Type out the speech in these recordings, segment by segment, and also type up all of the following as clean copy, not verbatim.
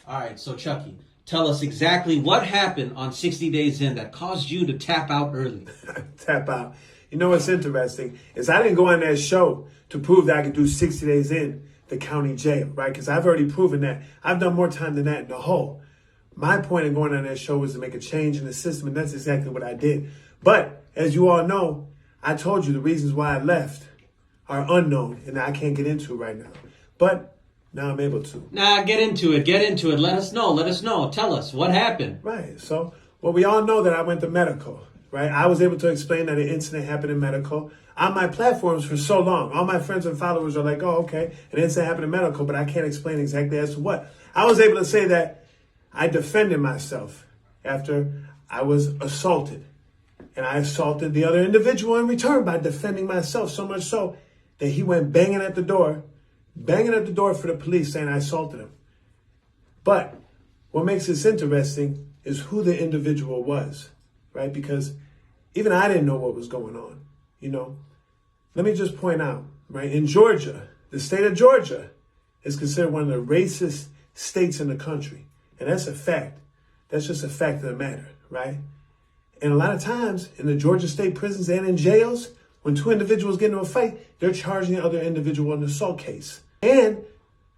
All right, so Chucky, tell us exactly what happened on 60 Days In that caused you to tap out early. Tap out. You know what's interesting is I didn't go on that show to prove that I could do 60 days in the county jail, right? Because I've already proven that. I've done more time than that in the hole. My point in going on that show was to make a change in the system, and that's exactly what I did. But as you all know, I told you the reasons why I left are unknown, and I can't get into right now. But now I'm able to. Nah, get into it. Get into it. Let us know. Tell us what happened. Right. So, well, we all know that I went to medical, right? I was able to explain that an incident happened in medical on my platforms for so long. All my friends and followers are like, oh, okay, an incident happened in medical, but I can't explain exactly as to what. I was able to say that I defended myself after I was assaulted. And I assaulted the other individual in return by defending myself, so much so that he went banging at the door for the police saying I assaulted him. But what makes this interesting is who the individual was, right? Because even I didn't know what was going on, you know. Let me just point out, right? In Georgia, the state of Georgia is considered one of the racist states in the country. And that's a fact. That's just a fact of the matter, right? And a lot of times in the Georgia state prisons and in jails, when two individuals get into a fight, they're charging the other individual an assault case. And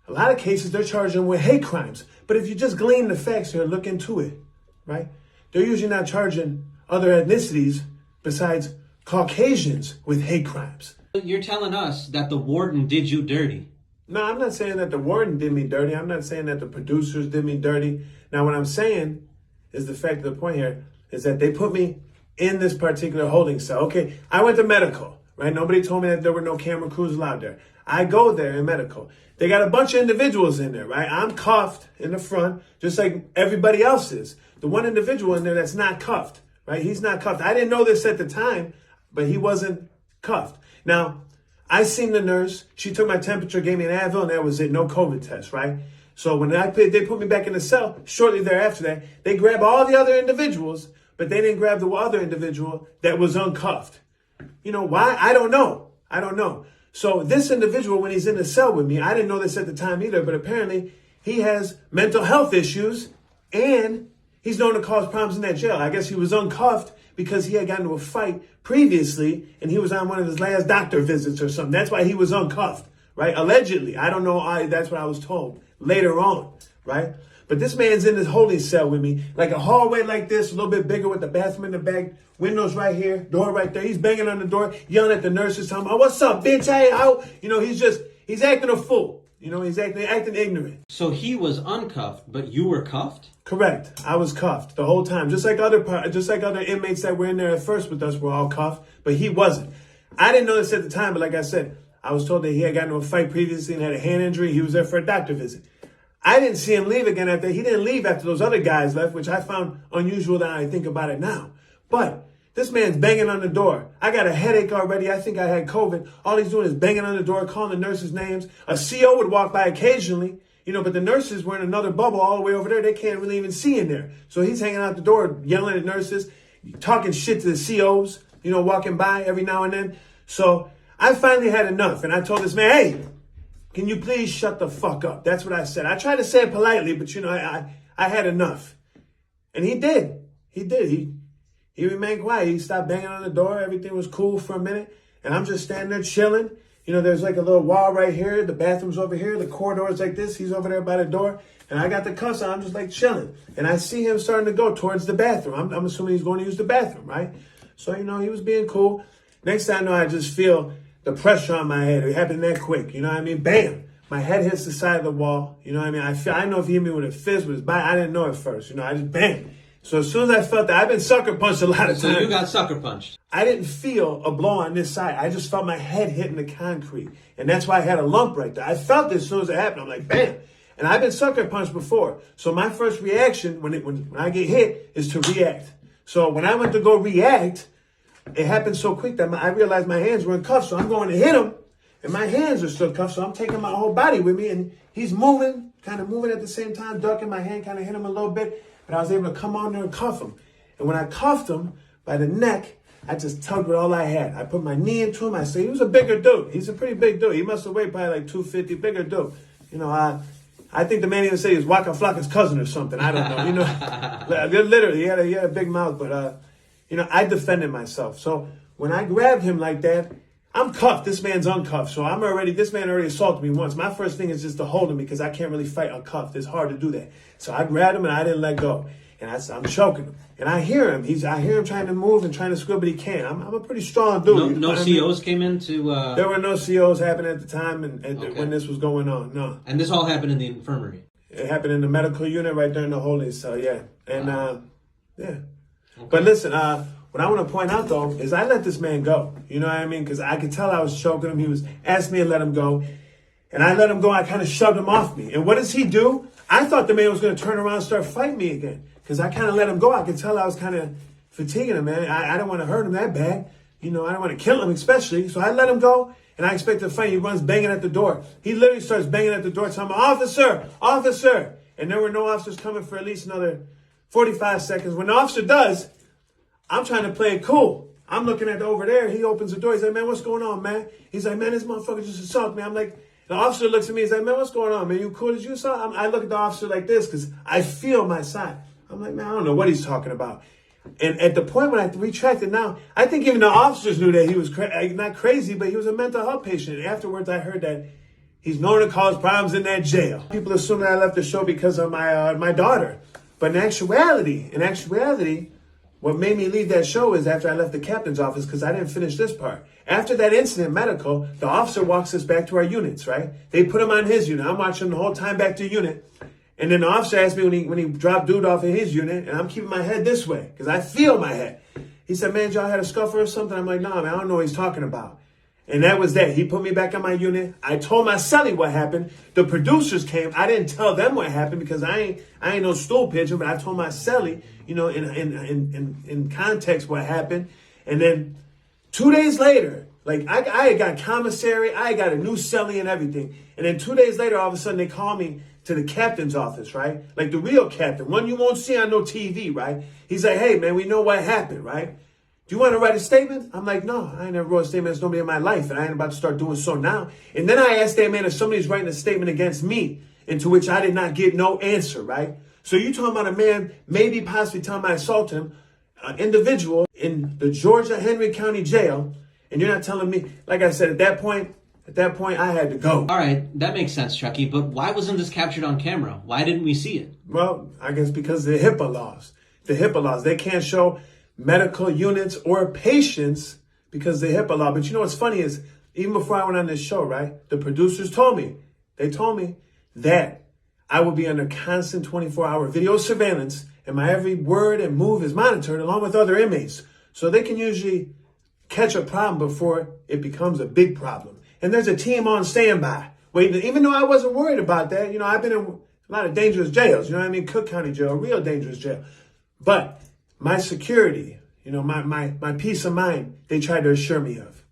a lot of cases, they're charging them with hate crimes. But if you just glean the facts here, look into it, right? They're usually not charging other ethnicities besides Caucasians with hate crimes. You're telling us that the warden did you dirty. No, I'm not saying that the warden did me dirty. I'm not saying that the producers did me dirty. Now, what I'm saying is the fact of the point here is that they put me in this particular holding cell. Okay, I went to medical, right? Nobody told me that there were no camera crews allowed there. I go there in medical. They got a bunch of individuals in there, right? I'm cuffed in the front, just like everybody else is. The one individual in there that's not cuffed, right? He's not cuffed. I didn't know this at the time, but he wasn't cuffed. Now, I seen the nurse. She took my temperature, gave me an Advil, and that was it. No COVID test, right? So when they put me back in the cell, shortly thereafter that, they grabbed all the other individuals, but they didn't grab the other individual that was uncuffed. You know why? I don't know. So this individual, when he's in the cell with me, I didn't know this at the time either, but apparently he has mental health issues and he's known to cause problems in that jail. I guess he was uncuffed because he had gotten into a fight previously and he was on one of his last doctor visits or something. That's why he was uncuffed, right? Allegedly. I don't know. That's what I was told later on, right? But this man's in this holding cell with me, like a hallway like this, a little bit bigger with the bathroom in the back, windows right here, door right there. He's banging on the door, yelling at the nurses, telling them, oh, what's up, bitch? Hey, out. You know, he's acting a fool. You know, he's acting ignorant. So he was uncuffed, but you were cuffed? Correct. I was cuffed the whole time. Just like other inmates that were in there at first with us were all cuffed, but he wasn't. I didn't know this at the time, but like I said, I was told that he had gotten into a fight previously and had a hand injury. He was there for a doctor visit. I didn't see him leave again he didn't leave after those other guys left, which I found unusual that I think about it now. But this man's banging on the door. I got a headache already. I think I had COVID. All he's doing is banging on the door, calling the nurses' names. A CO would walk by occasionally, you know, but the nurses were in another bubble all the way over there. They can't really even see in there. So he's hanging out the door, yelling at nurses, talking shit to the COs, you know, walking by every now and then. So I finally had enough. And I told this man, hey, can you please shut the fuck up? That's what I said. I tried to say it politely, but, you know, I had enough. And he did. He remained quiet. He stopped banging on the door. Everything was cool for a minute. And I'm just standing there chilling. You know, there's like a little wall right here. The bathroom's over here. The corridor's like this. He's over there by the door. And I got the cuffs on. I'm just like chilling. And I see him starting to go towards the bathroom. I'm assuming he's going to use the bathroom, right? So, you know, he was being cool. Next thing I know, I just feel the pressure on my head. It happened that quick. You know what I mean? Bam. My head hits the side of the wall. You know what I mean? I know if he hit me with a fist, with his body. I didn't know at first. You know, I just bam. So as soon as I felt that, I've been sucker punched a lot of times. So you got sucker punched. I didn't feel a blow on this side. I just felt my head hitting the concrete. And that's why I had a lump right there. I felt it as soon as it happened. I'm like, bam. And I've been sucker punched before. So my first reaction when I get hit is to react. So when I went to go react, it happened so quick that I realized my hands were in cuffs. So I'm going to hit him. And my hands are still cuffed. So I'm taking my whole body with me. And he's moving, kind of moving at the same time, ducking. My hand kind of hit him a little bit. But I was able to come on there and cuff him. And when I cuffed him by the neck, I just tugged with all I had. I put my knee into him. I said, he was a bigger dude. He's a pretty big dude. He must have weighed probably like 250, bigger dude. You know, I I think the man even said he was Waka Flocka's cousin or something. I don't know. You know, literally, he had a big mouth. But, you know, I defended myself. So when I grabbed him like that, I'm cuffed. This man's uncuffed. So this man already assaulted me once. My first thing is just to hold him because I can't really fight uncuffed. It's hard to do that. So I grabbed him and I didn't let go. And I'm choking him. And I hear him. I hear him trying to move and trying to scribble, but he can't. I'm a pretty strong dude. No COs came in to... There were no COs happening at the time when this was going on, no. And this all happened in the infirmary? It happened in the medical unit right there in the holding cell, yeah. And, yeah. Okay. But listen, what I want to point out, though, is I let this man go. You know what I mean? Because I could tell I was choking him. He was asking me to let him go. And I let him go. I kind of shoved him off me. And what does he do? I thought the man was going to turn around and start fighting me again. Because I kind of let him go. I could tell I was kind of fatiguing him, man. I don't want to hurt him that bad. You know, I don't want to kill him especially. So I let him go, and I expect to fight. He runs banging at the door. He literally starts banging at the door, telling me, officer, officer. And there were no officers coming for at least another 45 seconds. When the officer does, I'm trying to play it cool. I'm looking at over there. He opens the door. He's like, man, what's going on, man? He's like, man, this motherfucker just assaulted me. I'm like, the officer looks at me. He's like, man, what's going on, man? You cool as you saw? I look at the officer like this because I feel my side. I'm like, man, I don't know what he's talking about. And at the point when I retracted now, I think even the officers knew that he was not crazy, but he was a mental health patient. And afterwards, I heard that he's known to cause problems in that jail. People assume that I left the show because of my daughter. But in actuality, what made me leave that show is after I left the captain's office because I didn't finish this part. After that incident, medical, the officer walks us back to our units, right? They put him on his unit. I'm watching the whole time back to unit. And then the officer asked me when he dropped dude off in his unit, and I'm keeping my head this way because I feel my head. He said, man, y'all had a scuffle or something? I'm like, nah, man, I don't know what he's talking about. And that was that. He put me back on my unit. I told my cellie what happened. The producers came. I didn't tell them what happened because I ain't no stool pigeon, but I told my cellie, you know, in context what happened. And then 2 days later, like I got commissary, I got a new cellie and everything. And then 2 days later, all of a sudden they call me to the captain's office, right? Like the real captain, one you won't see on no TV, right? He's like, hey, man, we know what happened, right? Do you want to write a statement? I'm like, no, I ain't never wrote a statement. It's nobody in my life, and I ain't about to start doing so now. And then I asked that man if somebody's writing a statement against me, into which I did not get no answer, right? So you talking about a man maybe possibly telling me I assaulted him, an individual in the Georgia Henry County Jail, and you're not telling me, like I said, at that point, I had to go. All right, that makes sense, Chucky, but why wasn't this captured on camera? Why didn't we see it? Well, I guess because of the HIPAA laws. The HIPAA laws. They can't show medical units or patients because of the HIPAA law. But you know what's funny is, even before I went on this show, right, the producers told me that I would be under constant 24-hour video surveillance and my every word and move is monitored along with other inmates. So they can usually catch a problem before it becomes a big problem. And there's a team on standby waiting. Even though I wasn't worried about that, you know, I've been in a lot of dangerous jails. You know what I mean? Cook County jail, a real dangerous jail. But my security, you know, my peace of mind, they tried to assure me of.